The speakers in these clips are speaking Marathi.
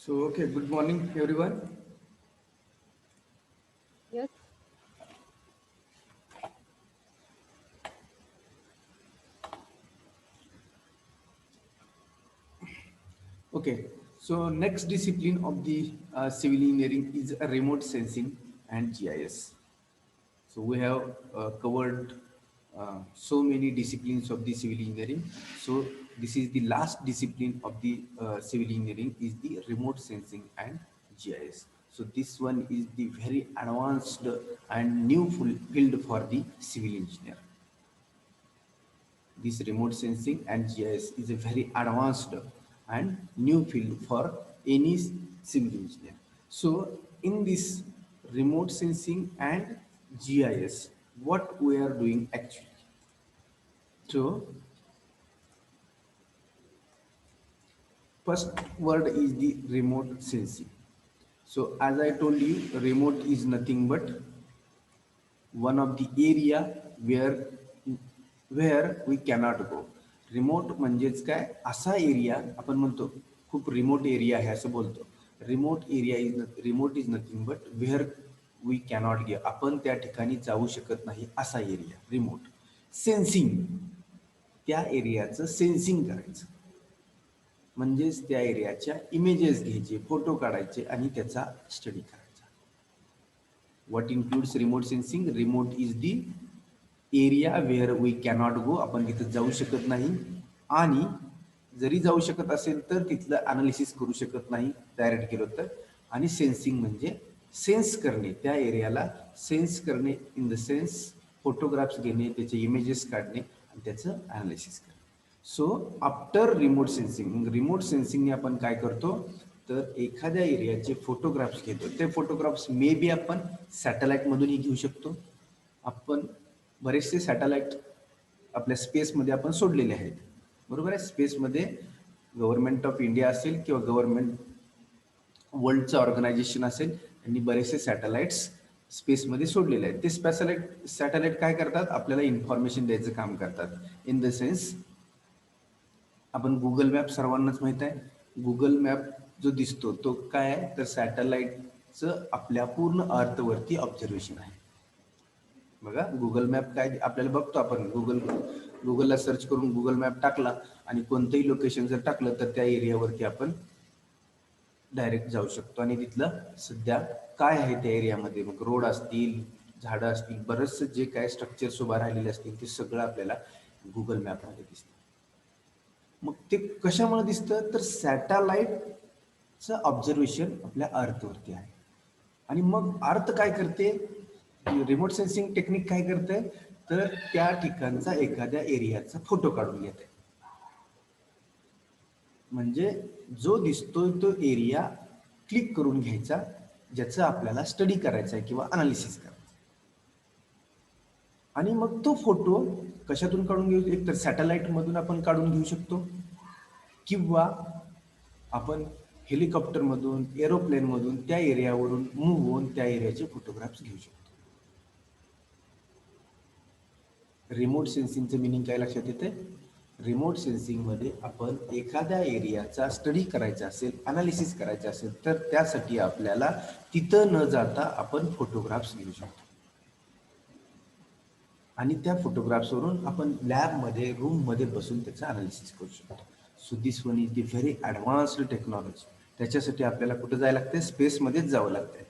Okay, good morning, everyone. Yes, Okay, so next discipline of the civil engineering is remote sensing and GIS. So we have covered so many disciplines of the civil engineering. So this is the last discipline of the civil engineering is the remote sensing and GIS. So this one is the very advanced and new field for the civil engineer. This remote sensing and GIS is a very advanced and new field for any civil engineer. So in this remote sensing and GIS, what we are doing actually? So first word is the remote sensing. So as I told you, remote is nothing but one of the area where we cannot go. Remote म्हणजेच काय असा एरिया आपण म्हणतो खूप रिमोट एरिया आहे असं बोलतो. Remote is nothing but where we cannot go, आपण त्या ठिकाणी जाऊ शकत नाही असा एरिया रिमोट. सेन्सिंग, त्या एरियाचं सेन्सिंग करायचं म्हणजेच त्या एरियाच्या इमेजेस घ्यायचे, फोटो काढायचे आणि त्याचा स्टडी करायचा. What includes remote sensing? Remote is the area where we cannot go, आपण तिथं जाऊ शकत नाही आणि जरी जाऊ शकत असेल तर तिथलं अनालिसिस करू शकत नाही डायरेक्ट गेलो तर. आणि सेन्सिंग म्हणजे सेन्स करणे, त्या एरियाला सेन्स करणे इन द सेन्स फोटोग्राफ्स घेणे, त्याचे इमेजेस काढणे आणि त्याचं अनालिसिस करणे. सो आफ्टर रिमोट सेन्सिंगने आपण काय करतो तर एखाद्या एरियाचे फोटोग्राफ्स घेतो. ते फोटोग्राफ्स मे बी आपण सॅटेलाईटमधूनही घेऊ शकतो. आपण बरेचसे सॅटेलाईट आपल्या स्पेसमध्ये आपण सोडलेले आहेत, बरोबर आहे. स्पेसमध्ये गव्हर्नमेंट ऑफ इंडिया असेल किंवा गव्हर्नमेंट वर्ल्डचं ऑर्गनायझेशन असेल, यांनी बरेचसे सॅटेलाइट्स स्पेसमध्ये सोडलेले आहेत. ते सॅटेलाइट काय करतात, आपल्याला इन्फॉर्मेशन द्यायचं काम करतात. इन द सेन्स आपण गुगल मॅप सर्वांनाच माहीत आहे. गुगल मॅप जो दिसतो तो काय आहे तर सॅटेलाइटचं आपल्या पूर्ण अर्थवरती ऑब्झर्वेशन आहे. बघा गुगल मॅप काय आपल्याला बघतो आपण गुगलला सर्च करून गुगल मॅप टाकला आणि कोणतंही लोकेशन जर टाकलं तर त्या एरियावरती आपण डायरेक्ट जाऊ शकतो आणि तिथलं सध्या काय आहे त्या एरियामध्ये, मग रोड असतील, झाडं असतील, बरंचसं जे काय स्ट्रक्चर्स उभा राहिलेले असतील ते सगळं आपल्याला गुगल मॅपमध्ये दिसतं. मग ते कशामुळे दिसतं तर सॅटेलाइटचं ऑब्झर्वेशन आपल्या अर्थवरती आहे. आणि मग अर्थ काय करते, रिमोट सेन्सिंग टेक्निक काय करते तर त्या ठिकाणचा एखाद्या एरियाचा फोटो काढून घेते. म्हणजे जो दिसतोय तो एरिया क्लिक करून घ्यायचा ज्याचं आपल्याला स्टडी करायचं आहे किंवा अनालिसिस करायचं. आणि मग तो फोटो कशातून काढून घेऊ, एक तर सॅटेलाइटमधून आपण काढून घेऊ शकतो किंवा आपण हेलिकॉप्टरमधून, एरोप्लेनमधून त्या एरियावरून मूव्ह होऊन त्या एरियाचे फोटोग्राफ्स घेऊ शकतो. रिमोट सेन्सिंगचं मिनिंग काय लक्षात येते. रिमोट सेन्सिंगमध्ये आपण एखाद्या एरियाचा स्टडी करायचा असेल, अनालिसिस करायचं असेल तर त्यासाठी आपल्याला तिथं न जाता आपण फोटोग्राफ्स घेऊ शकतो आणि त्या फोटोग्राफ्सवरून आपण लॅबमध्ये रूममध्ये बसून त्याचं अनालिसिस करू शकतो. So this one is the very advanced technology. त्याच्यासाठी आपल्याला कुठं जायला लागते, स्पेसमध्येच जावं लागतंय,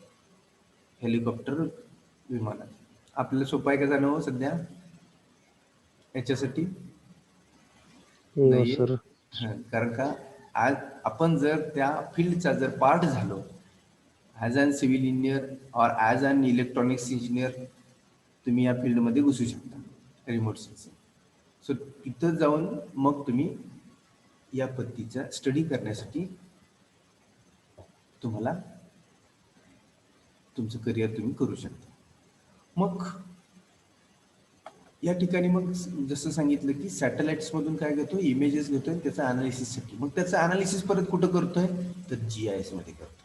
हेलिकॉप्टर, विमानात. आपल्याला सोपं आहे का जाणं हो सध्या याच्यासाठी? नो नाही. सर. कारण का आज आपण जर त्या फील्डचा जर पार्ट झालो, ॲज अन सिव्हिल इंजिनियर और ॲज अन इलेक्ट्रॉनिक्स इंजिनियर तुम्ही या फील्डमध्ये घुसू शकता रिमोट सेन्सिंग. सो तिथं जाऊन मग तुम्ही या पद्धतीचा स्टडी करण्यासाठी तुम्हाला तुमचं करिअर तुम्ही करू शकता. मग या ठिकाणी मग जसं सांगितलं की सॅटेलाइट्समधून काय घेतो, इमेजेस घेतोय त्याचा अनालिसिससाठी. मग त्याचं अनालिसिस परत कुठं करतोय तर GIS मध्ये करतोय.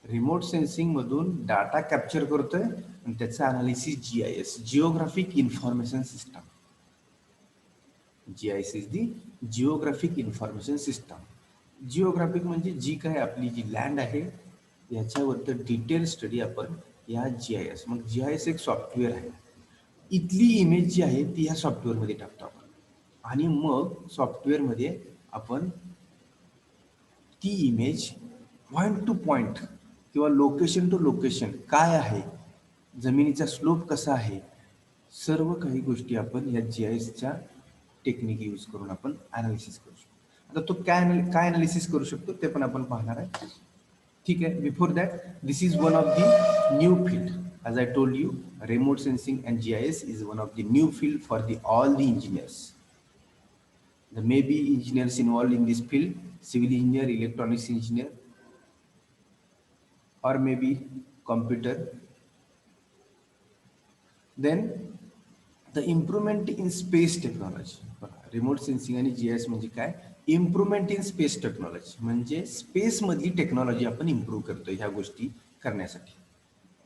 रिमोट सेन्सिंग मधून डाटा कॅप्चर करतोय आणि त्याचं analysis GIS, geographic information system. GIS is the geographic information system. Geographic म्हणजे जी काय आपली जी लँड आहे याच्यावरती डिटेल स्टडी आपण या GIS, मग GIS एक सॉफ्टवेअर आहे. इथली इमेज जी आहे ती ह्या सॉफ्टवेअरमध्ये टाकतो आपण आणि मग सॉफ्टवेअरमध्ये आपण ती इमेज पॉइंट टू पॉइंट किंवा लोकेशन टू लोकेशन काय आहे, जमिनीचा स्लोप कसा आहे, सर्व काही गोष्टी आपण या GISच्या टेक्निक यूज करून आपण अनालिसिस करू शकतो. आता तो काय अनालिसिस करू शकतो ते पण आपण पाहणार आहे. ठीक आहे. Before that, this is one of the new field. As I told you, remote sensing and GIS is one of the new field for all the engineers. There may be engineers involved in this field, civil engineer, electronics engineer, or maybe computer. Then the improvement in space technology. Remote sensing आणि GIS म्हणजे काय? इम्प्रुव्हमेंट इन स्पेस टेक्नॉलॉजी, म्हणजे स्पेस मधली टेक्नॉलॉजी आपण इम्प्रूव्ह करतोय ह्या गोष्टी करण्यासाठी.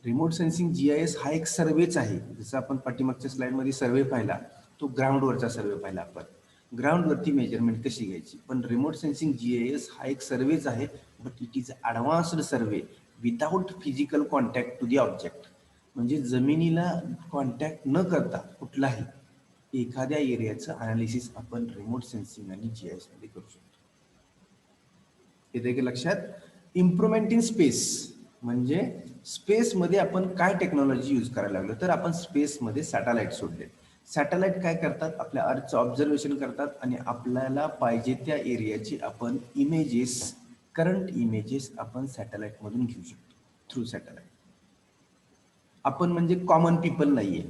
रिमोट सेन्सिंग GIS हा एक सर्वेच आहे. जसं आपण पाठीमागच्या स्लाइडमध्ये सर्वे पाहिला, तो ग्राउंडवरचा सर्वे पाहिला आपण, ग्राउंडवरती मेजरमेंट कशी घ्यायची. पण रिमोट सेन्सिंग GIS हा एक सर्वेच आहे, but it is advanced survey without physical contact to the object. म्हणजे जमिनीला कॉन्टॅक्ट न करता कुठलाही एखाद्या एरियाचं अनालिसिस आपण रिमोट सेन्सिंग आणि GIS मध्ये करू शकतो. येते की लक्षात? इम्प्रुव्हमेंट इन स्पेस म्हणजे स्पेसमध्ये आपण काय टेक्नॉलॉजी यूज करायला लागलो, तर आपण स्पेसमध्ये सॅटेलाइट सोडले. सॅटेलाइट काय करतात? आपल्या अर्थचं ऑब्झर्वेशन करतात आणि आपल्याला पाहिजे त्या एरियाची आपण इमेजेस, करंट इमेजेस आपण सॅटेलाइटमधून घेऊ शकतो थ्रू सॅटेलाइट. आपण म्हणजे कॉमन पीपल नाहीये.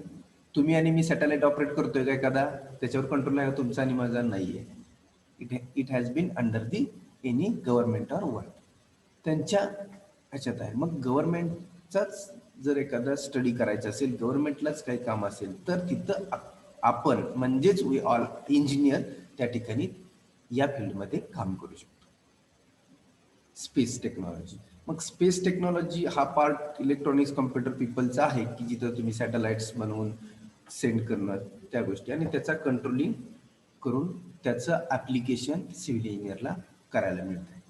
तुम्ही आणि मी सॅटेलाइट ऑपरेट करतोय का एखादा, त्याच्यावर कंट्रोल आहे तुमचा आणि माझा नाहीये. It has been under the any government or world, त्यांच्या ह्याच्यात आहे. मग गव्हर्नमेंटचाच जर एखादा स्टडी करायचा असेल, गव्हर्नमेंटलाच काही काम असेल, तर तिथं आपण म्हणजेच वी ऑल इंजिनियर त्या ठिकाणी या फील्डमध्ये काम करू शकतो. Space technology. मग स्पेस टेक्नॉलॉजी हा पार्ट इलेक्ट्रॉनिक्स कम्प्युटर पीपलचा आहे की जिथं तुम्ही सॅटेलाइट्स बनवून सेंड करणं त्या गोष्टी आणि त्याचा कंट्रोलिंग करून त्याचं ॲप्लिकेशन सिव्हिल इंजिनियरला करायला मिळतं.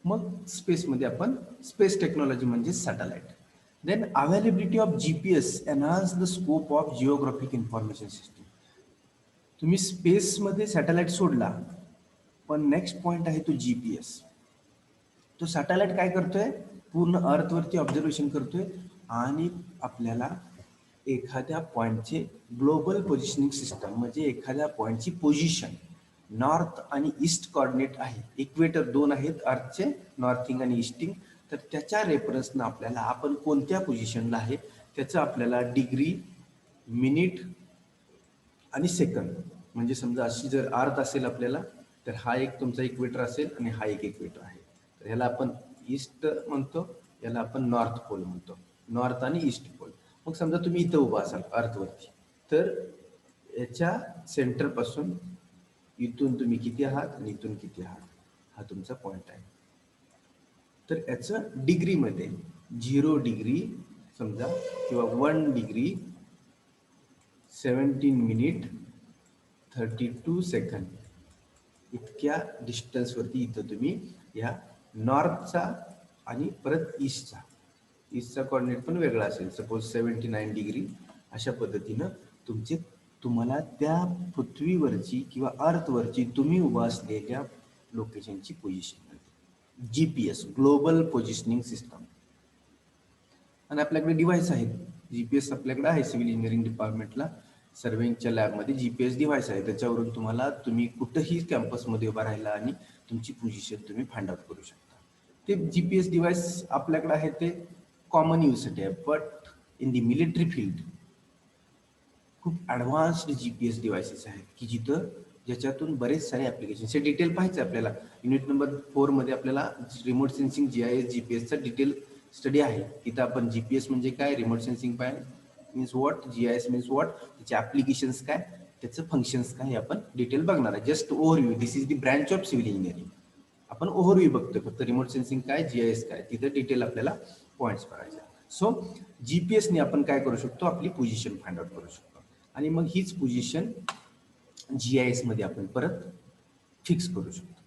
मग स्पेसमध्ये आपण स्पेस टेक्नॉलॉजी म्हणजे satellite. Then availability of GPS enhance the scope of geographic information system. तुम्ही स्पेसमध्ये सॅटेलाइट सोडला, पण नेक्स्ट पॉइंट आहे तो GPS. तो सॅटेलाइट काय करतोय? पूर्ण अर्थवरती ऑब्झर्वेशन करतोय आणि आपल्याला एखाद्या पॉइंटचे ग्लोबल पोझिशनिंग सिस्टम म्हणजे एखाद्या पॉइंटची पोझिशन, नॉर्थ आणि ईस्ट कॉर्डिनेट आहे, इक्वेटर दोन आहेत अर्थचे, नॉर्थिंग आणि ईस्टिंग, तर त्याच्या रेफरन्सनं आपल्याला आपण कोणत्या पोझिशनला आहे त्याचं आपल्याला डिग्री, मिनिट आणि सेकंद, म्हणजे समजा अशी जर अर्थ असेल आपल्याला, तर हा एक तुमचा इक्वेटर असेल आणि हा एक इक्वेटर आहे, तर ह्याला आपण ईस्ट म्हणतो, याला आपण नॉर्थ पोल म्हणतो, नॉर्थ आणि ईस्ट पोल. मग समजा तुम्ही इथं उभा असाल अर्थवरती, तर याच्या सेंटरपासून इथून तुम्ही किती आहात आणि इथून किती आहात हा तुमचा पॉइंट आहे. तर याचं डिग्रीमध्ये 0 डिग्री समजा किंवा 1 डिग्री 17 मिनिट 32 सेकंद इतक्या डिस्टन्सवरती इथं तुम्ही या नॉर्थचा आणि परत ईस्टचा कॉर्डिनेट पण वेगळा असेल, सपोज 79 डिग्री, अशा पद्धतीनं तुम्हाला त्या पृथ्वीवरची किंवा अर्थवरची तुम्ही उभा असलेल्या लोकेशनची पोझिशन मिळते. GPS global positioning system. आणि आपल्याकडे डिव्हाइस आहेत. GPS आपल्याकडे आहे सिव्हिल इंजिनिअरिंग डिपार्टमेंटला सर्वेच्या लॅबमध्ये GPS डिव्हाइस आहे. त्याच्यावरून तुम्ही कुठंही कॅम्पसमध्ये उभा राहिला आणि तुमची पोझिशन तुम्ही फाइंड आउट करू शकता. ते GPS डिव्हाइस आपल्याकडे आहे ते कॉमन यूजसाठी आहे, but in the military field खूप ॲडव्हान्स्ड GPS डिव्हाइसेस आहेत की ज्याच्यातून बरेच सारे ॲप्लिकेशन्स, हे डिटेल पाहायचं आपल्याला. युनिट नंबर 4 मध्ये आपल्याला रिमोट सेन्सिंग GIS GPSचा डिटेल स्टडी आहे. तिथं आपण GPS म्हणजे काय, रिमोट सेन्सिंग काय means what, GIS means what, त्याचे ॲप्लिकेशन्स काय, त्याचं फंक्शन्स काय, हे आपण डिटेल बघणार आहे. Just overview, this is the branch of civil engineering. आपण ओव्हरव्ह्यू बघतोय फक्त, रिमोट सेन्सिंग काय, GIS काय, तिथं डिटेल आपल्याला पॉईंट्स करायचे. सो GPSने आपण काय करू शकतो, आपली पोझिशन फाइंड आउट करू शकतो आणि मग हीच पोझिशन GIS मध्ये आपण परत फिक्स करू शकतो.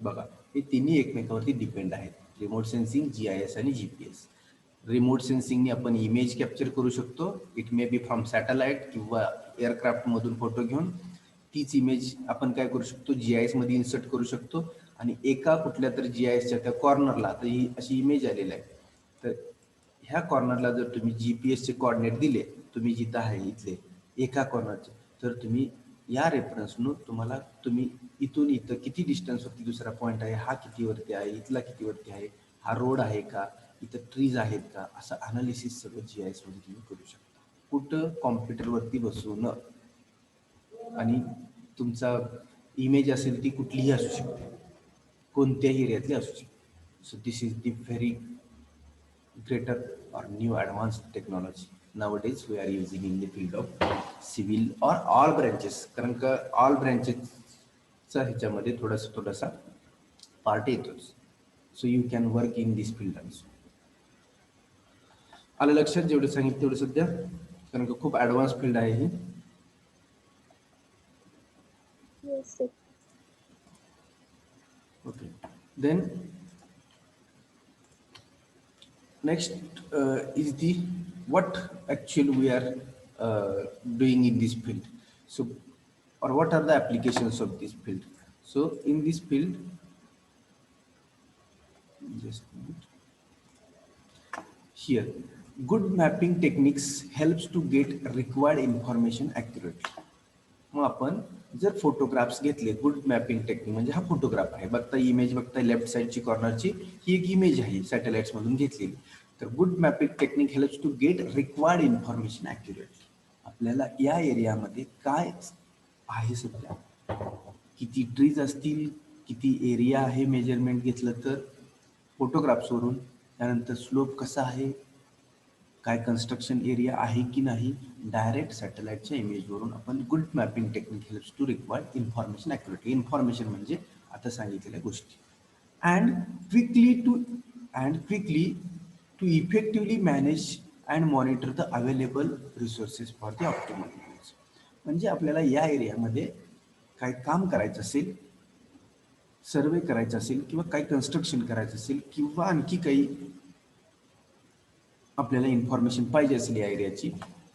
बघा, हे तिन्ही एकमेकावरती डिपेंड आहेत. रिमोट सेन्सिंग, GIS आणि GPS. रिमोट सेन्सिंगने आपण इमेज कॅप्चर करू शकतो. It may B from satellite किंवा एअरक्राफ्टमधून फोटो घेऊन तीच इमेज आपण काय करू शकतो, GIS मध्ये इन्सर्ट करू शकतो आणि एका कुठल्या तर GISच्या त्या कॉर्नरला तर ही अशी इमेज आलेली आहे. तर ह्या कॉर्नरला जर तुम्ही GPSचे कोऑर्डिनेट दिले, तुम्ही जिथं आहे इथले एका कॉर्नरचे, तर तुम्ही या रेफरन्सनं तुम्हाला तुम्ही इथून इथं किती डिस्टन्सवरती दुसरा पॉईंट आहे, हा किती वरती आहे, इथला किती वरती आहे, हा रोड आहे का, इथं ट्रीज आहेत का, असं अनालिसिस सगळं GIS मध्ये तुम्ही करू शकता. कुठं कॉम्प्युटरवरती बसून. आणि तुमचा इमेज असेल ती कुठलीही असू शकते, कोणत्याही एरियातली असू शकते. So this is the very greater or new advanced technology nowadays we are using in the field of civil or all branches, कारण का all branches चा ह्याच्यामध्ये थोडासा पार्ट येतोच. So you can work in this field also. आलं लक्षात? जेवढं सांगितलं तेवढं सध्या, कारण का खूप ऍडव्हान्स फील्ड आहे ही. Yes, sir. Okay, then next is the what actually we are doing in this field. So, or what are the applications of this field? So, in this field, just a minute. Here, good mapping techniques helps to get required information accurately. मग आपण जर फोटोग्राफ्स घेतले, गुड मॅपिंग टेक्निक म्हणजे हा फोटोग्राफ आहे, बघता इमेज बघता लेफ्ट साईडची कॉर्नरची ही एक इमेज आहे सॅटेलाइट्स मधून घेतलेली. तर good mapping technique helps to get required information accurately. आपल्याला या एरियामध्ये काय आहे सध्या, किती ट्रीज असतील, किती एरिया आहे मेजरमेंट घेतलं तर फोटोग्राफ्सवरून, त्यानंतर स्लोप कसा आहे, काय कन्स्ट्रक्शन एरिया आहे की नाही, डायरेक्ट सॅटेलाइटच्या इमेजवरून आपण good mapping technique helps to required information accurately. Information म्हणजे आता सांगितलेल्या गोष्टी. And quickly to effectively manage and monitor the available resources for the optimal use. म्हणजे आपल्याला या एरियामध्ये काय काम करायचं असेल, सर्वे करायचं असेल किंवा काही कन्स्ट्रक्शन करायचं असेल किंवा आणखी काही आपल्याला इन्फॉर्मेशन पाहिजे असेल या एरियाची,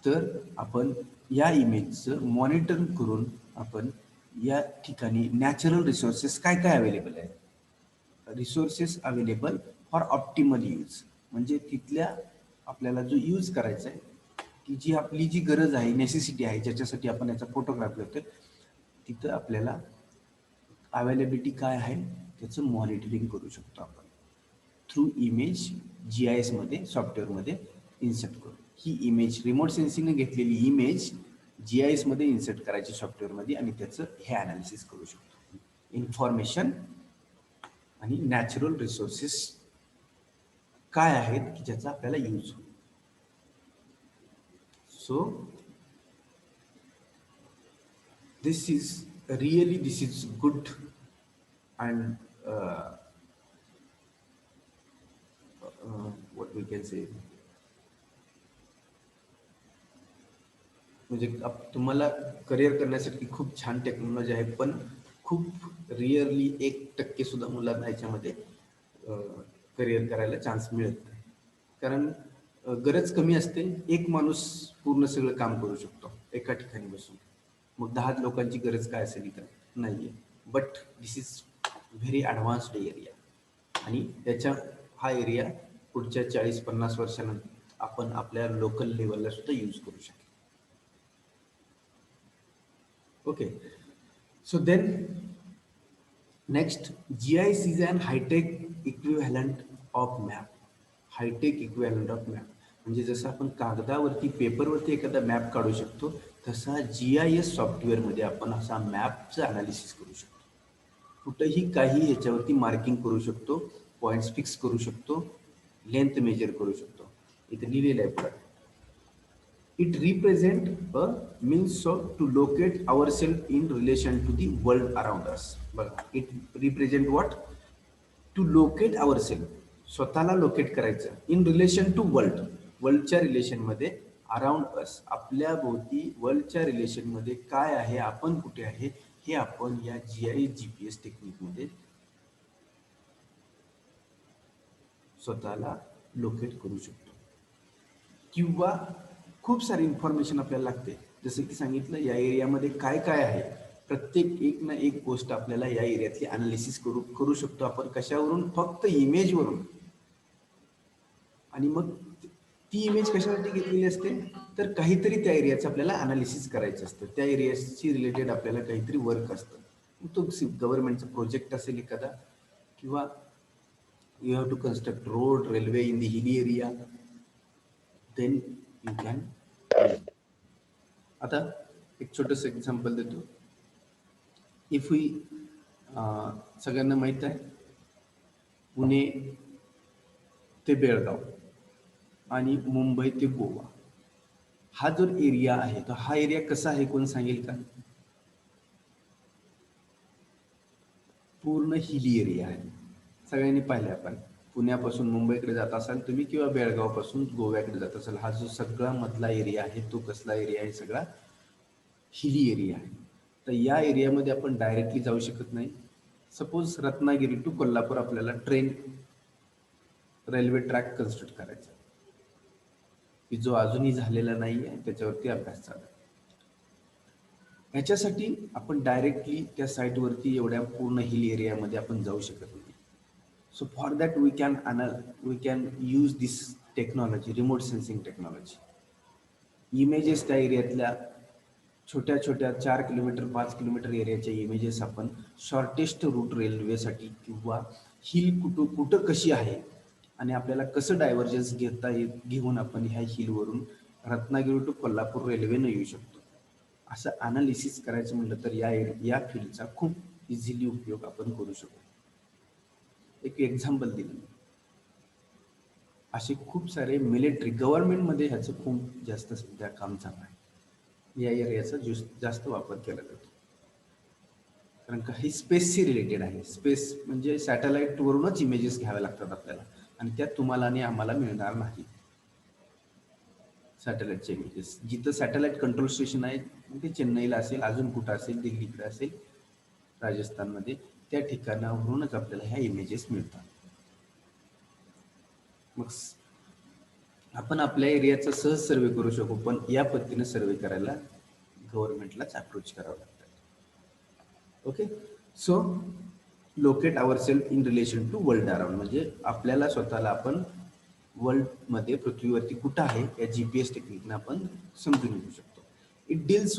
तर आपण या इमेजचं मॉनिटर करून आपण या ठिकाणी नॅचरल रिसोर्सेस काय काय अवेलेबल आहे, resources available for optimal use, म्हणजे तिथल्या आपल्याला जो यूज करायचा आहे, की जी आपली जी गरज आहे, नेसेसिटी आहे, ज्याच्यासाठी आपण याचा फोटोग्राफ घेतोय, तिथं आपल्याला अवेलेबिलिटी काय आहे त्याचं मॉनिटरिंग करू शकतो आपण थ्रू इमेज GIS मध्ये सॉफ्टवेअरमध्ये इन्सर्ट करू. ही इमेज रिमोट सेन्सिंगने घेतलेली इमेज GIS मध्ये इन्सर्ट करायची सॉफ्टवेअरमध्ये आणि त्याचं हे अनालिसिस करू शकतो. इन्फॉर्मेशन आणि नॅचरल रिसोर्सेस काय आहेत की ज्याचा आपल्याला यूज होईल. So this is good and what we can say, म्हणजे तुम्हाला करिअर करण्यासाठी खूप छान टेक्नॉलॉजी आहे, पण खूप रिअरली 1% सुद्धा मुलांना याच्यामध्ये करिअर करायला चान्स मिळत नाही, कारण गरज कमी असते. एक माणूस पूर्ण सगळं काम करू शकतो एका ठिकाणी बसून, मग 10 लोकांची गरज काय असेल इथं नाहीये. But this is very advanced area आणि त्याच्या हा एरिया पुढच्या 40-50 वर्षानंतर आपण आपल्या लोकल लेवलला सुद्धा यूज करू शकतो. Okay, so then next, GIS is an high-tech equivalent of map. High-tech equivalent of map म्हणजे जसं आपण कागदावरती पेपरवरती एखादा मॅप काढू शकतो, तसा GIS सॉफ्टवेअरमध्ये आपण असा मॅपचं अनालिसिस करू शकतो. कुठंही काही ह्याच्यावरती मार्किंग करू शकतो, पॉईंट्स फिक्स करू शकतो, लेंथ मेजर करू शकतो. इथे लिहिलेलं आहे पुढे. It represent a means to locate ourselves in relation to the world around us. बघा, it represent what? To locate ourselves. स्वतःला लोकेट करायचं इन रिलेशन टू वर्ल्ड. वर्ल्डच्या रिलेशन मध्ये अराउंड अस, आपल्या भोवती वर्ल्डच्या रिलेशन मध्ये काय आहे, आपण कुठे आहे, हे आपण या GIS GPS टेक्निक मध्ये स्वतःला लोकेट करू शकतो. किंवा खूप सारी इन्फॉर्मेशन आपल्याला लागते, जसं की सांगितलं या एरियामध्ये काय काय आहे, प्रत्येक एक ना एक गोष्ट आपल्याला या एरियातली अनालिसिस करू शकतो आपण. कशावरून? फक्त इमेजवरून. आणि मग ती इमेज कशासाठी घेतलेली असते, तर काहीतरी त्या एरियाचं आपल्याला अनालिसिस करायचं असतं, त्या एरियाशी रिलेटेड आपल्याला काहीतरी वर्क असतं. मग तो गव्हर्नमेंटचा प्रोजेक्ट असेल एखादा, किंवा you have to construct road railway in the hilly area, then you can. आता एक छोटंसं एक्झाम्पल देतो. इफ वी सगळ्यांना माहीत आहे पुणे ते बेळगाव आणि मुंबई ते गोवा हा जो एरिया आहे, तो हा एरिया कसा आहे कोण सांगेल का? पूर्ण हिली एरिया आहे. सगळ्यांनी पाहिले, आपण पुण्यापासून मुंबईकडे जात असाल तुम्ही, किंवा बेळगावपासून गोव्याकडे जात असाल, हा जो सगळा मधला एरिया आहे तो कसला एरिया आहे? सगळा हिली एरिया आहे. तर या एरियामध्ये आपण डायरेक्टली जाऊ शकत नाही. सपोज रत्नागिरी टू कोल्हापूर आपल्याला ट्रेन रेल्वे ट्रॅक कन्स्ट्रक्ट करायचा, की जो अजूनही झालेला नाही आहे, त्याच्यावरती अभ्यास चालू आहे. ह्याच्यासाठी आपण डायरेक्टली त्या साईटवरती एवढ्या पूर्ण हिल एरियामध्ये आपण जाऊ शकत नाही. So for that we can use this technology, remote sensing technology. Images त्या एरियातल्या छोट्या छोट्या 4 किलोमीटर 5 किलोमीटर एरियाच्या इमेजेस आपण शॉर्टेस्ट रूट रेल्वेसाठी, किंवा हिल कुठं कशी आहे आणि आपल्याला कसं डायव्हर्जन्स घेऊन आपण ह्या हिलवरून रत्नागिरी टू कोल्हापूर रेल्वेनं येऊ शकतो, असं अनालिसिस करायचं म्हटलं तर या फील्डचा खूप इझिली उपयोग आपण करू शकतो. एक एक्झाम्पल दिलं. असे खूप सारे मिलिटरी गव्हर्नमेंटमध्ये ह्याचं खूप जास्त सध्या काम चालू आहे. या एरियाचा जास्त वापर केला जातो, कारण का हे स्पेसशी रिलेटेड आहे. स्पेस म्हणजे सॅटेलाइटवरूनच इमेजेस घ्यावे लागतात आपल्याला, आणि त्या तुम्हाला आणि आम्हाला मिळणार नाही. सॅटेलाइटचे इमेजेस जिथं सॅटेलाइट कंट्रोल स्टेशन आहे, ते चेन्नईला असेल, अजून कुठं असेल, दिल्लीकडे असेल, राजस्थानमध्ये, त्या ठिकाणावरूनच आपल्याला ह्या इमेजेस मिळतात. मग आपण आपल्या एरियाचा सहज सर्वे करू शकू, पण या पद्धतीने सर्वे करायला गव्हर्नमेंटलाच अप्रोच करावं लागतं. Okay, so locate our self in relation to world around, म्हणजे आपल्याला स्वतःला आपण वर्ल्डमध्ये, पृथ्वीवरती कुठं आहे या GPS टेक्निकने आपण समजून घेऊ शकतो. It deals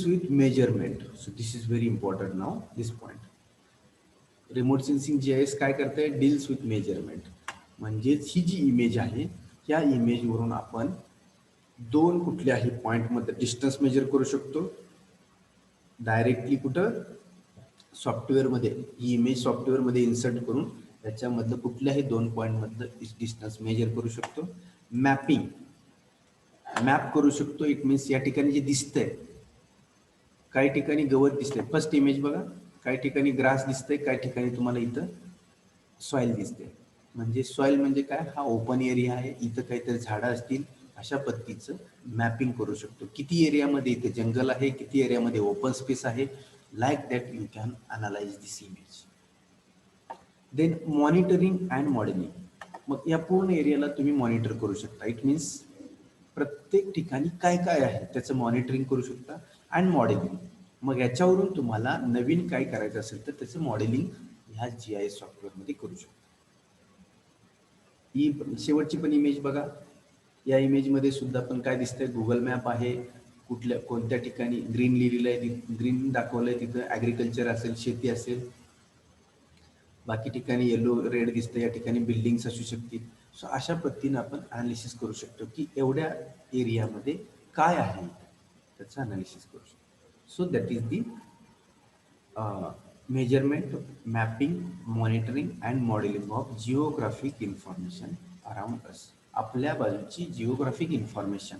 with measurement. So this is very important now, this point. Remote sensing GIS काय करते? Deals with measurement. म्हणजेच ही जी इमेज आहे, या इमेजवरून आपण दोन कुठल्याही पॉईंटमध्ये डिस्टन्स मेजर करू शकतो. डायरेक्टली कुठं? सॉफ्टवेअरमध्ये. ही इमेज सॉफ्टवेअरमध्ये इन्सर्ट करून त्याच्यामधलं कुठल्याही 2 पॉईंटमधलं डिस्टन्स मेजर करू शकतो. मॅप करू शकतो. इट मीन्स या ठिकाणी जे दिसतंय, काही ठिकाणी गवत दिसतंय, फर्स्ट इमेज बघा, काही ठिकाणी ग्रास दिसतंय, काही ठिकाणी तुम्हाला इथं सॉइल दिसते. म्हणजे सॉइल म्हणजे काय? हा ओपन एरिया आहे, इथं काहीतरी झाडं असतील, अशा पद्धतीचं मॅपिंग करू शकतो. किती एरियामध्ये इथे जंगल आहे, किती एरियामध्ये ओपन स्पेस आहे, like that you can analyse this image. Then monitoring and modelling. मग या पूर्ण एरियाला तुम्ही मॉनिटर करू शकता. इट मीन्स प्रत्येक ठिकाणी काय काय आहे त्याचं मॉनिटरिंग करू शकता. अँड मॉडेलिंग, मग याच्यावरून तुम्हाला नवीन काय करायचं असेल तर त्याचं मॉडेलिंग ह्या GIS सॉफ्टवेअरमध्ये करू शकता. ही शेवटची पण इमेज बघा. या इमेजमध्ये सुद्धा पण काय दिसतंय? गुगल मॅप आहे. कोणत्या ठिकाणी ग्रीन लिहिलेलं आहे, ग्रीन दाखवलंय, तिथं ॲग्रिकल्चर असेल, शेती असेल. बाकी ठिकाणी येलो रेड दिसतं, या ठिकाणी बिल्डिंग्स असू शकतील. सो अशा पद्धतीनं आपण अनालिसिस करू शकतो की एवढ्या एरियामध्ये काय आहे, त्याचं अनालिसिस करू शकतो. So that is the measurement, mapping, monitoring and modelling of geographic information around us. आपल्या बाजूची जिओग्राफिक इन्फॉर्मेशन,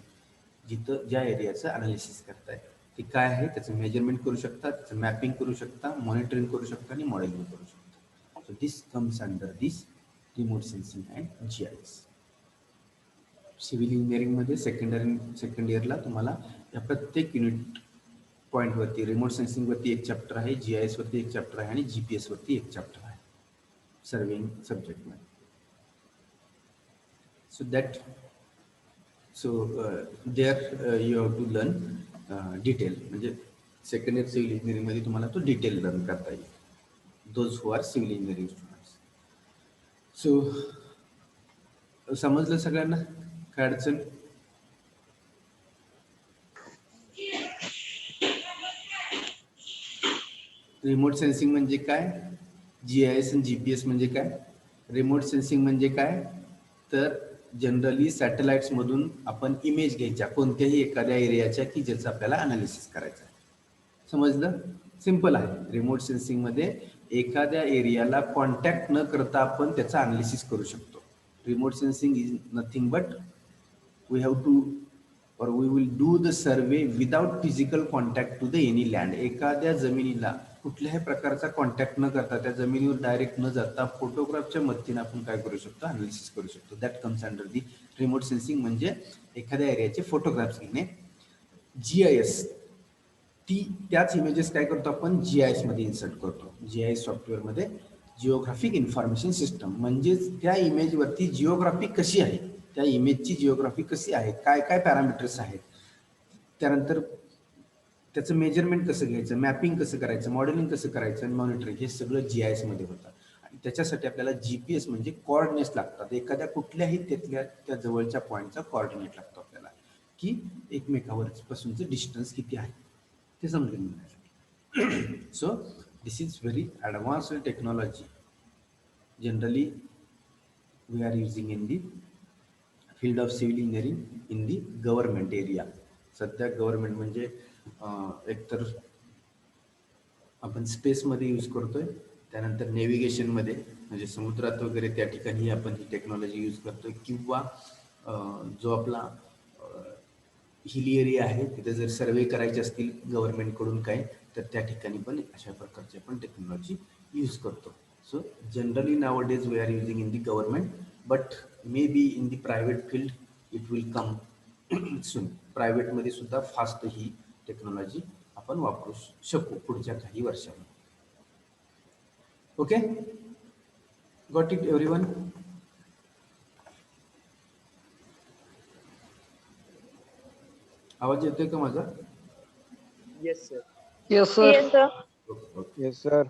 जिथं ज्या एरियाचं अनालिसिस करताय ते काय आहे, त्याचं मेजरमेंट करू शकता, त्याचं मॅपिंग करू शकता, मॉनिटरिंग करू शकता आणि मॉडेलिंग करू शकता. So this comes under this remote sensing and GIS. Civil इंजिनिअरिंगमध्ये सेकंड इयरला तुम्हाला या प्रत्येक युनिट पॉईंटवरती. रिमोट सेन्सिंगवरती एक चॅप्टर आहे, GIS वरती एक चॅप्टर आहे आणि GPS वरती एक चॅप्टर आहे सर्वेइंग सब्जेक्टमध्ये. So that there you have to learn detail, म्हणजे सेकंड इयर सिव्हिल इंजिनिअरिंगमध्ये तुम्हाला तो डिटेल लर्न करता येईल, those who are civil engineering students. So समजलं सगळ्यांना, काय अडचण? रिमोट सेन्सिंग म्हणजे काय, GIS आणि GPS म्हणजे काय? रिमोट सेन्सिंग म्हणजे काय, तर जनरली सॅटेलाइट्स मधून आपण इमेज घ्यायच्या कोणत्याही एखाद्या एरियाच्या की ज्याचं आपल्याला अनालिसिस करायचं आहे. समजलं? सिंपल आहे. रिमोट सेन्सिंग मध्ये एखाद्या एरियाला कॉन्टॅक्ट न करता आपण त्याचा अनालिसिस करू शकतो. Remote sensing is nothing but we have to or we will do the survey without physical contact to the any land. एखाद्या जमिनीला कुठल्याही प्रकारचा कॉन्टॅक्ट न करता, त्या जमिनीवर डायरेक्ट न जाता फोटोग्राफच्या मदतीने आपण काय करू शकतो, अनालिसिस करू शकतो. That comes under the remote sensing, म्हणजे एखाद्या एरियाचे फोटोग्राफ्स घेणे. GIS त्याच इमेजेस काय करतो आपण, GIS मध्ये इन्सर्ट करतो. GIS सॉफ्टवेअरमध्ये जिओग्राफिक इन्फॉर्मेशन सिस्टम, म्हणजेच त्या इमेजवरती जिओग्राफी कशी आहे, त्या इमेजची जिओग्राफी कशी आहे, काय काय पॅरामीटर्स आहेत, त्यानंतर त्याचं मेजरमेंट कसं घ्यायचं, मॅपिंग कसं करायचं, मॉडेलिंग कसं करायचं आणि मॉनिटरिंग, हे सगळं GIS मध्ये होतं. आणि त्याच्यासाठी आपल्याला GPS म्हणजे कोऑर्डिनेट्स लागतात. एखाद्या कुठल्याही त्या जवळच्या पॉईंटचा कोऑर्डिनेट लागतो आपल्याला, की एकमेकावर पासूनचं डिस्टन्स किती आहे ते समजून घेण्यासाठी. So this is very advanced technology. Generally we are using in the field of civil engineering in the government area. सध्या गव्हर्नमेंट म्हणजे एकतर आपण स्पेसमध्ये यूज करतोय, त्यानंतर नेव्हिगेशनमध्ये म्हणजे समुद्रात वगैरे त्या ठिकाणी आपण ही टेक्नॉलॉजी यूज करतोय, किंवा जो आपला हिली एरिया आहे तिथे जर सर्वे करायचे असतील गव्हर्नमेंटकडून काय, तर त्या ठिकाणी पण अशा प्रकारची आपण टेक्नॉलॉजी यूज करतो. So generally nowadays we are using in the government, but may be in the private field it will come soon. प्रायव्हेटमध्ये सुद्धा फास्ट ही टेक्नॉलॉजी आपण वापरू शकू पुढच्या काही वर्षांमध्ये. Okay, got it everyone? आवाज येतोय का माझा? Yes sir. Yes, sir. Yes, sir. Okay. Yes sir.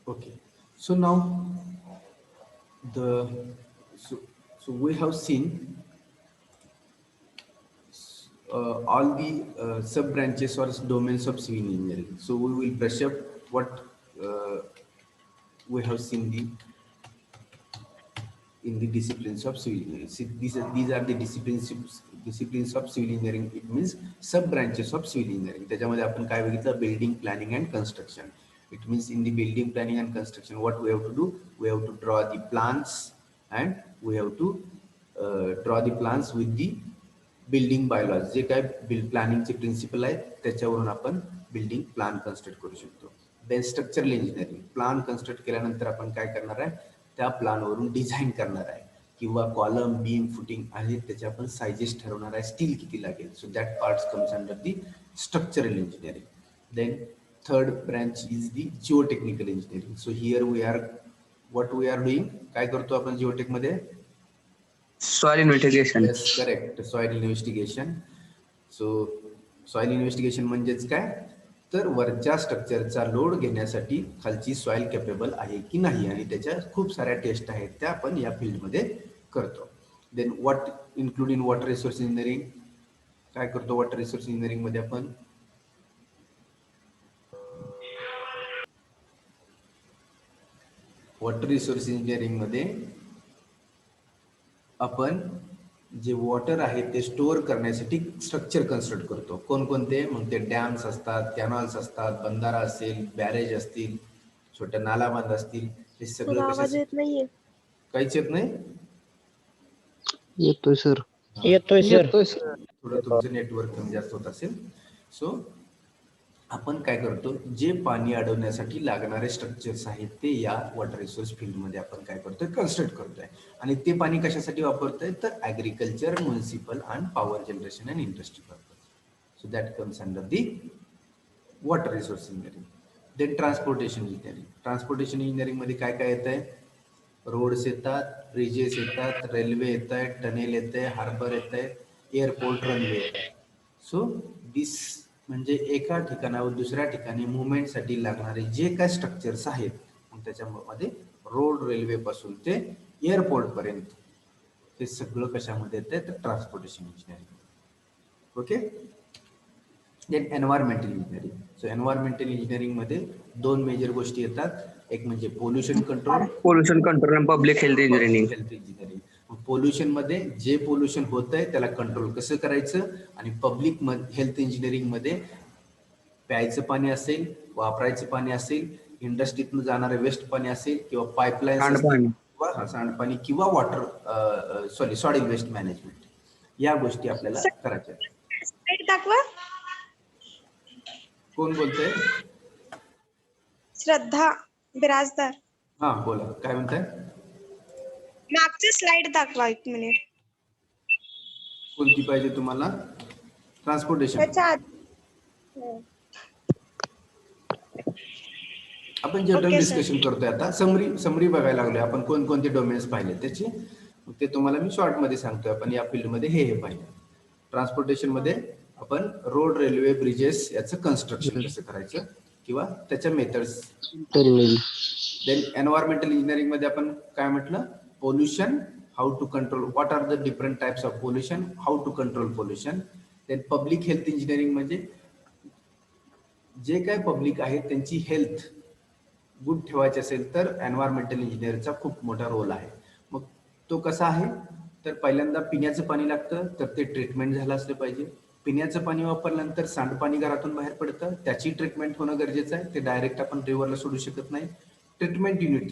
Okay, so now so we have seen all the sub branches or domains of civil engineering. So we will brush up what we have seen in the disciplines of civil engineering. See, these are the disciplines of civil engineering. It means sub branches of civil engineering. त्याच्यामध्ये आपण काय बघितलं, building planning and construction. It means in the building planning and construction, what we have to do? We have to draw the plans and we have to draw the plans with the building bylaws. जे काय प्लॅनिंगचे प्रिन्सिपल आहेत त्याच्यावरून आपण बिल्डिंग प्लॅन कन्स्ट्रक्ट करू शकतो. Then structural engineering, plan construct केल्यानंतर आपण काय करणार आहे, त्या प्लॅनवरून डिझाईन करणार आहे, किंवा कॉलम, बीम, फुटिंग आहेत त्याचे आपण सायझेस ठरवणार आहे, स्टील किती लागेल. So that parts comes under the structural engineering. Then third branch is the geotechnical engineering. So here we are what we are doing, काय करतो आपण जिओटेक मध्ये? Soil investigation. Yes, correct, soil investigation. So soil investigation म्हणजेच काय, तर वरच्या स्ट्रक्चरचा लोड घेण्यासाठी खालची सॉइल कॅपेबल आहे की नाही, आणि त्याच्या खूप साऱ्या टेस्ट आहेत त्या आपण या फील्डमध्ये करतो. Then what include in water resource engineering, काय करतो वॉटर रिसोर्स इंजिनिअरिंग मध्ये आपण? वॉटर रिसोर्स इंजिनिअरिंग मध्ये आपण जे वॉटर आहे ते स्टोअर करण्यासाठी स्ट्रक्चर कन्स्ट्रक्ट करतो. कोणकोणते? मग ते डॅम्स असतात, कॅनॉल्स असतात, बंधारा असेल, बॅरेज असतील, छोट्या नाला बांध असतील, हे सर सगळं आवाज येत नाहीये. काहीच येत नाही. येतोय सर. येतोय सर. येतोय सर. थोडं तुमचं नेटवर्क कमी जास्त होत असेल. सो आपण काय करतो, जे पाणी अडवण्यासाठी लागणारे स्ट्रक्चर्स आहेत ते या वॉटर रिसोर्स फील्डमध्ये आपण काय करतोय, कन्स्ट्रक्ट करतोय. आणि ते पाणी कशासाठी वापरतोय, तर agriculture, municipal and power generation and industry purpose. So that comes under the water resource engineering. Then transportation engineering. Transportation इंजिनिअरिंगमध्ये काय काय येत आहे, रोड्स येतात, ब्रिजेस येतात, रेल्वे येत आहे, टनेल येत आहे, हार्बर येत आहे, एअरपोर्ट, रनवे येत आहे. सो दिस म्हणजे एका ठिकाणावर दुसऱ्या ठिकाणी मुवमेंटसाठी लागणारे जे काय स्ट्रक्चर्स आहेत, मग त्याच्यामध्ये रोड, रेल्वे पासून ते एअरपोर्ट पर्यंत हे सगळं कशामध्ये येतं, तर transportation engineering. Okay. Then environmental engineering. So environmental इंजिनिअरिंगमध्ये 2 मेजर गोष्टी येतात. एक म्हणजे पोल्युशन कंट्रोल, पोल्युशन कंट्रोल आणि public health engineering. Health engineering. Pollution मध्ये जे पोल्युशन होत आहे त्याला कंट्रोल कसं करायचं, आणि पब्लिक हेल्थ इंजिनिअरिंग मध्ये प्यायचं पाणी असेल, वापरायचं पाणी असेल, इंडस्ट्रीतून जाणारे वेस्ट पाणी असेल, किंवा पाईपलाईन्स असतील, सांडपाणी. किंवा सांडपाणी, किंवा वॉटर सॉलिड वेस्ट मॅनेजमेंट, या गोष्टी आपल्याला करायच्या. स्लाइड दाखवा. कोण बोलतंय? श्रद्धा बिराजदार. हा बोला, काय म्हणताय? मागची स्लाइड दाखवा 1 मिनिट. कोणती पाहिजे तुम्हाला? ट्रान्सपोर्टेशन. त्याच्या आधी. हो. आपण जनरल Okay, डिस्कशन करतोय आता. समरी बघायला लागलोय आपण, कोणकोणते डोमेन्स पाहिले त्याची. ते तुम्हाला मी शॉर्ट मध्ये सांगतोय. आपण या फील्डमध्ये हे पाहिलं. ट्रान्सपोर्टेशन मध्ये आपण रोड, रेल्वे, ब्रिजेस याचं कन्स्ट्रक्शन कसं करायचं, किंवा त्याच्या मेथड्स. देन एन्व्हायरमेंटल इंजिनिअरिंग मध्ये आपण काय म्हटलं, pollution, how to control, what are the different types of pollution, how to control pollution. Then public health engineering म्हणजे जे काय पब्लिक आहे त्यांची हेल्थ गुड ठेवायची असेल तर एन्व्हायरमेंटल इंजिनिअरचा खूप मोठा रोल आहे. मग तो कसा आहे, तर पहिल्यांदा पिण्याचं पाणी लागतं, तर ते ट्रीटमेंट झालं असलं पाहिजे. पिण्याचं पाणी वापरल्यानंतर सांडपाणी घरातून बाहेर पडतं, त्याची ट्रीटमेंट होणं गरजेचं आहे. ते डायरेक्ट आपण रिव्हरला सोडू शकत नाही. Treatment unit.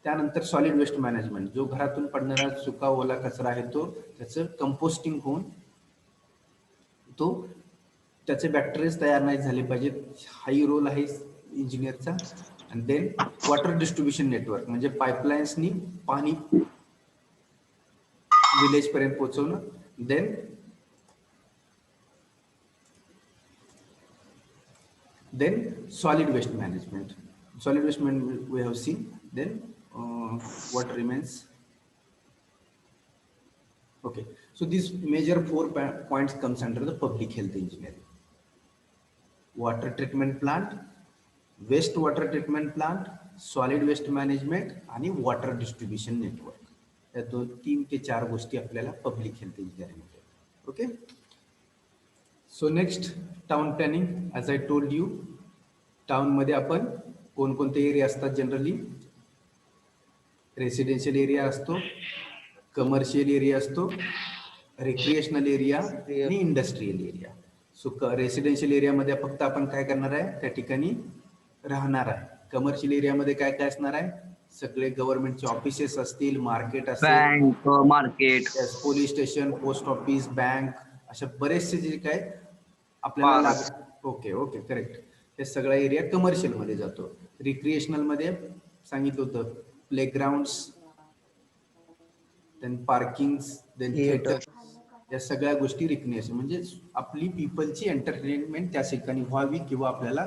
त्यानंतर सॉलिड वेस्ट मॅनेजमेंट, जो घरातून पडणारा सुका ओला कचरा आहे तो त्याचं कंपोस्टिंग होऊन तो त्याचे बॅक्टेरियाज तयार नाही झाले पाहिजेत, हाही रोल आहे इंजिनियरचा. आणि देन वॉटर डिस्ट्रीब्युशन नेटवर्क म्हणजे पाईपलाईन्सनी पाणी विलेज पर्यंत पोहोचवणं. Then solid waste management. Solid waste management we have seen. Then what remains. Okay, so these major 4 points comes under the public health engineering. Water treatment plant, waste water treatment plant, solid waste management आणि water distribution network. या 3 ते 4 गोष्टी आपल्याला पब्लिक हेल्थ इंजिनिअरिंग मध्ये. Okay. So next, town planning. As I told you, town मध्ये आपण कोणकोणते एरिया असतात जनरली, रेसिडेन्शियल एरिया असतो, कमर्शियल एरिया असतो, रिक्रिएशनल एरिया आणि इंडस्ट्रियल एरिया. सो रेसिडेन्शियल एरियामध्ये फक्त आपण काय करणार आहे, त्या ठिकाणी राहणार आहे. कमर्शियल एरियामध्ये काय काय असणार आहे, सगळे गव्हर्नमेंटचे ऑफिसेस असतील, मार्केट असेल, bank, market, police station, post office, bank, अशा बरेचसे जे काय आपल्याला ओके ओके करेक्ट, हे सगळा एरिया कमर्शियल मध्ये जातो. रिक्रिएशनल मध्ये सांगितलं होतं, प्लेग्राऊंड्स, देन पार्किंग्स, देन थिएटर, या सगळ्या गोष्टी रिक्रिएशन म्हणजे आपली पीपलची एंटरटेनमेंट त्या ठिकाणी व्हावी, किंवा आपल्याला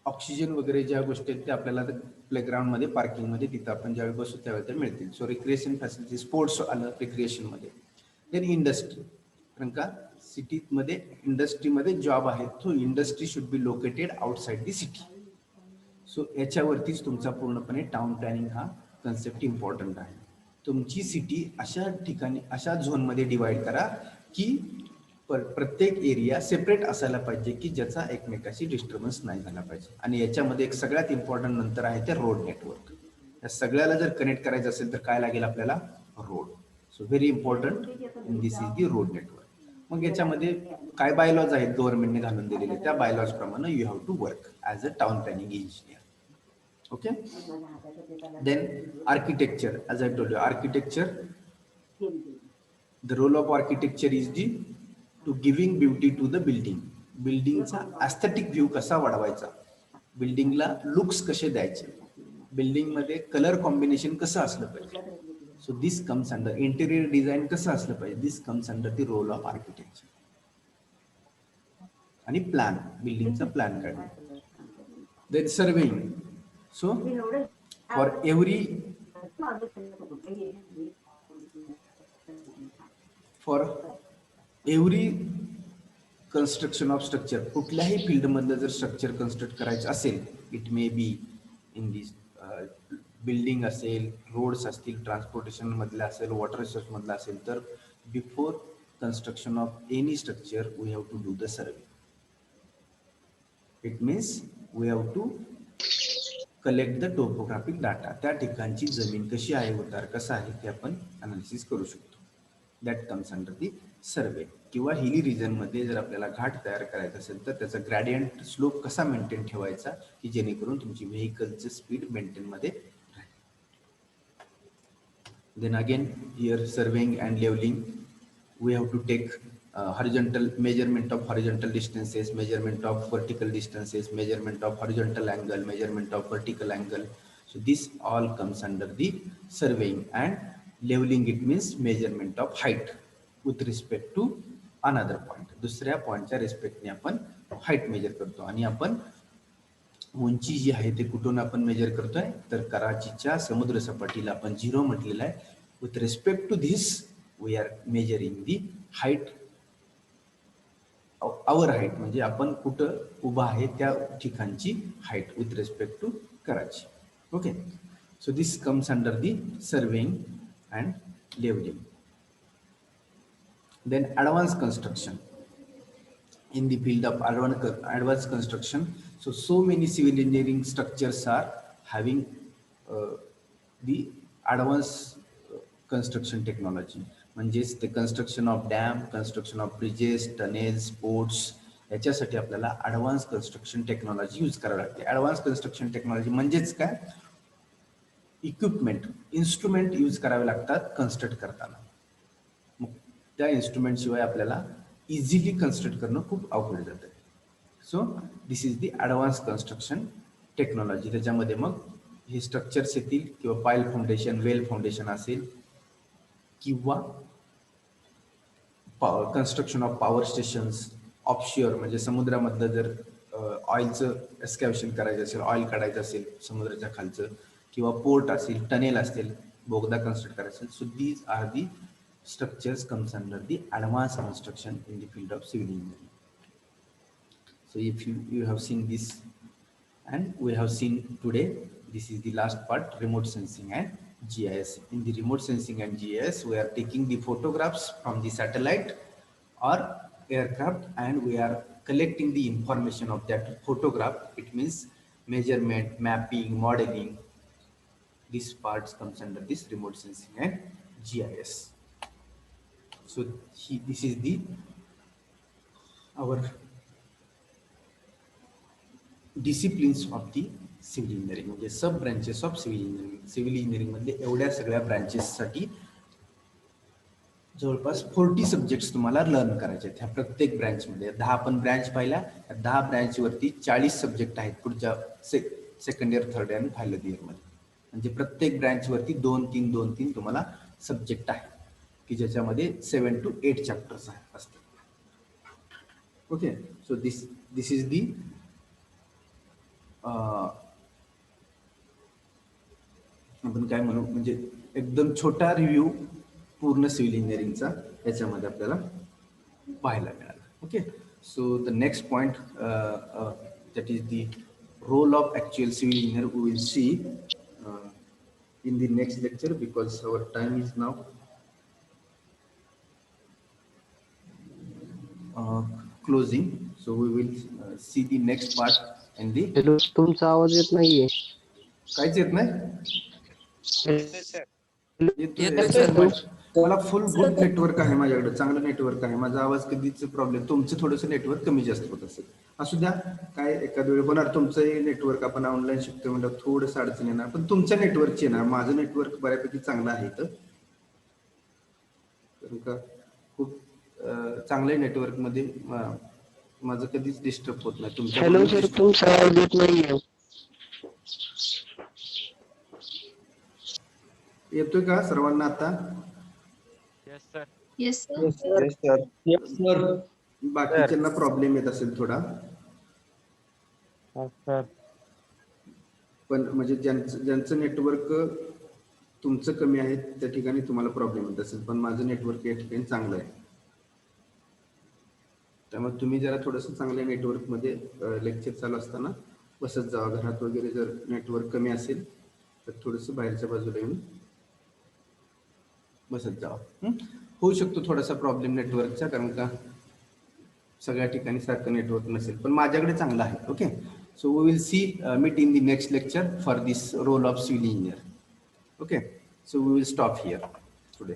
ऑक्सिजन वगैरे ज्या गोष्टी आहेत त्या आपल्याला प्लेग्राऊंड मध्ये, पार्किंग मध्ये, तिथं आपण ज्यावेळी बसू त्यावेळी ते मिळतील. सो रिक्रिएशन फॅसिलिटी, स्पोर्ट्स आलं रिक्रिएशन मध्ये. देन इंडस्ट्री, कारण का सिटीमध्ये इंडस्ट्रीमध्ये जॉब आहे, तो industry should be located outside the city. So याच्यावरतीच तुमचा पूर्णपणे टाउन प्लॅनिंग हा कन्सेप्ट इम्पॉर्टंट आहे. तुमची सिटी अशा ठिकाणी, अशा झोनमध्ये डिवाइड करा की प्रत्येक एरिया सेपरेट असायला पाहिजे, की ज्याचा एकमेकाशी डिस्टर्बन्स नाही झाला पाहिजे. आणि याच्यामध्ये एक सगळ्यात इम्पॉर्टंट नंतर आहे ते रोड नेटवर्क. या सगळ्याला जर कनेक्ट करायचं असेल तर काय लागेल आपल्याला, road. So very important in this is the road network. मग याच्यामध्ये काय बायलॉज आहेत गव्हर्नमेंटने घालून दिलेले, त्या बायलॉज प्रमाणे you have to work as a town planning engineer. Okay, then architecture. As I told you, architecture, the role of architecture is to giving beauty to the building. बिल्डिंगचा ॲस्थेटिक व्ह्यू कसा वाढवायचा, बिल्डिंगला लुक्स कसे द्यायचे, बिल्डिंगमध्ये कलर कॉम्बिनेशन कसं असलं पाहिजे. So this comes under interior design कसं असलं पाहिजे. This comes under the role of architecture. आणि प्लॅन, बिल्डिंगचा प्लॅन काढणे. Then surveying. So for every construction of structure, कुठल्याही फील्डमधलं जर स्ट्रक्चर कन्स्ट्रक्ट करायचं असेल, it may B in this building असेल, रोड्स असतील, ट्रान्सपोर्टेशन मधलं असेल, वॉटर रिसोर्स मधलं असेल, तर before construction of any structure we have to do the survey. It means we have to collect the topographic data. त्या ठिकाणची जमीन कशी आहे, उतार कसा आहे, ते आपण अनालिसिस करू शकतो. दॅट कम्स अंडर दी सर्वे. किंवा हिली रिजनमध्ये जर आपल्याला घाट तयार करायचा असेल तर त्याचा ग्रॅडियंट स्लोप कसा मेंटेन ठेवायचा, की जेणेकरून तुमची व्हेकलचं स्पीड मेंटेनमध्ये राहील. Then again here surveying and levelling, we have to take horizontal measurement of horizontal distances, measurement of vertical distances, measurement of horizontal angle, measurement of vertical angle. So this all comes under the surveying. And leveling, it means measurement of height with respect to another point. दुसऱ्या पॉइंटच्या रिस्पेक्टने आपण हाईट मेजर करतो. आणि आपण उंची जी आहे ते कुठून आपण मेजर करतोय, तर कराचीच्या समुद्र सपाटीला आपण 0 म्हटलेलं आहे. With respect to this we are measuring the height. Our height म्हणजे आपण कुठं उभा आहे त्या ठिकाणची height with respect to Karachi. Okay. So this comes under the surveying and levelling. Then advance construction. In the field of advanced construction, so many civil engineering structures are having the advanced construction technology. म्हणजेच ते construction of dam, construction of bridges, tunnels, ports, याच्यासाठी आपल्याला ॲडव्हान्स कन्स्ट्रक्शन टेक्नॉलॉजी यूज करावी लागते. ॲडव्हान्स कन्स्ट्रक्शन टेक्नॉलॉजी म्हणजेच काय, इक्विपमेंट, इन्स्ट्रुमेंट यूज करावे लागतात कन्स्ट्रक्ट करताना. मग त्या इन्स्ट्रुमेंट शिवाय आपल्याला इझिली कन्स्ट्रक्ट करणं खूप अवघड जातं. So this is the advance construction technology. त्याच्यामध्ये मग हे स्ट्रक्चर्स येतील, किंवा पाईल फाउंडेशन, वेल फाउंडेशन असेल, किंवा construction of power stations, offshore म्हणजे समुद्रामधलं जर ऑइलचं एक्सकॅव्हेशन करायचं असेल, ऑइल काढायचं असेल समुद्राच्या खालचं, किंवा पोर्ट असेल, टनेल असतील, बोगदा कन्स्ट्रक्ट करायचा असेल. So these are the structures comes under the advanced construction in the field of civil engineering. So if you have seen this, and we have seen today, this is the last part, remote sensing and GIS. In the remote sensing and GIS, we are taking the photographs from the satellite or aircraft, and we are collecting the information of that photograph. It means measurement, mapping, modeling. This part comes under this remote sensing and GIS. So this is the our disciplines of the civil engineering, म्हणजे sub branches of civil engineering. Civil engineering मध्ये एवढ्या सगळ्या ब्रांचेससाठी जवळपास 40 सब्जेक्ट्स तुम्हाला लर्न करायचे आहेत. ह्या प्रत्येक ब्रँचमध्ये 10 आपण ब्रँच पाहिल्या, 10 ब्रँचवरती 40 सब्जेक्ट आहेत पुढच्या सेकंड इयर, थर्ड इयर आणि फायनल इयरमध्ये. म्हणजे प्रत्येक ब्रँचवरती 2-3 तुम्हाला सब्जेक्ट आहेत, की ज्याच्यामध्ये 7 to 8 चॅप्टर्स असतात. Okay. So this is the आपण काय म्हणू, म्हणजे एकदम छोटा रिव्ह्यू पूर्ण सिव्हिल इंजिनिअरिंगचा याच्यामध्ये आपल्याला पाहायला मिळाला. Okay. So the next point that is the role of actual civil engineer we will see in the next lecture, because our time is now closing. So we will see the next part and the. Hello, तुमचा आवाज येत नाहीये. काहीच येत नाही. येतोय सर. मला फुल गुड नेटवर्क आहे, माझ्याकडे चांगलं नेटवर्क आहे. माझा आवाज कधीच प्रॉब्लेम, तुमचं थोडंसं नेटवर्क कमी जास्त होत असेल, असू द्या, काय एखाद वेळ होणार. तुमचं नेटवर्क आपण ऑनलाईन शिकतो म्हणजे थोडंसं अडचण येणार, पण तुमच्या नेटवर्कची येणार. माझं नेटवर्क बऱ्यापैकी चांगलं आहे. तर का खूप चांगल्या नेटवर्कमध्ये माझं कधीच डिस्टर्ब होत नाही तुमच्या हॅलो सर, तुमचा आवाज येत नाहीये. येतोय का सर्वांना आता? Yes, sir. Yes, sir. Yes, sir. बाकीच्यांना प्रॉब्लेम येत असेल थोडा, Yes, sir. पण म्हणजे ज्यांचं नेटवर्क तुमचं कमी आहे त्या ठिकाणी तुम्हाला प्रॉब्लेम येत असेल, पण माझं नेटवर्क या ठिकाणी चांगलं आहे. त्यामुळे तुम्ही जरा थोडंसं चांगल्या नेटवर्कमध्ये लेक्चर चालू असताना बसत जावा. घरात वगैरे जर नेटवर्क कमी असेल तर थोडंसं बाहेरच्या बाजूला येऊन बसत जावा. होऊ शकतो थोडासा प्रॉब्लेम नेटवर्कचा, कारण का सगळ्या ठिकाणी सारखं नेटवर्क नसेल, पण माझ्याकडे चांगलं आहे. Okay, so we will see meet in the next lecture for this role of civil engineer. Okay, so we will stop here today.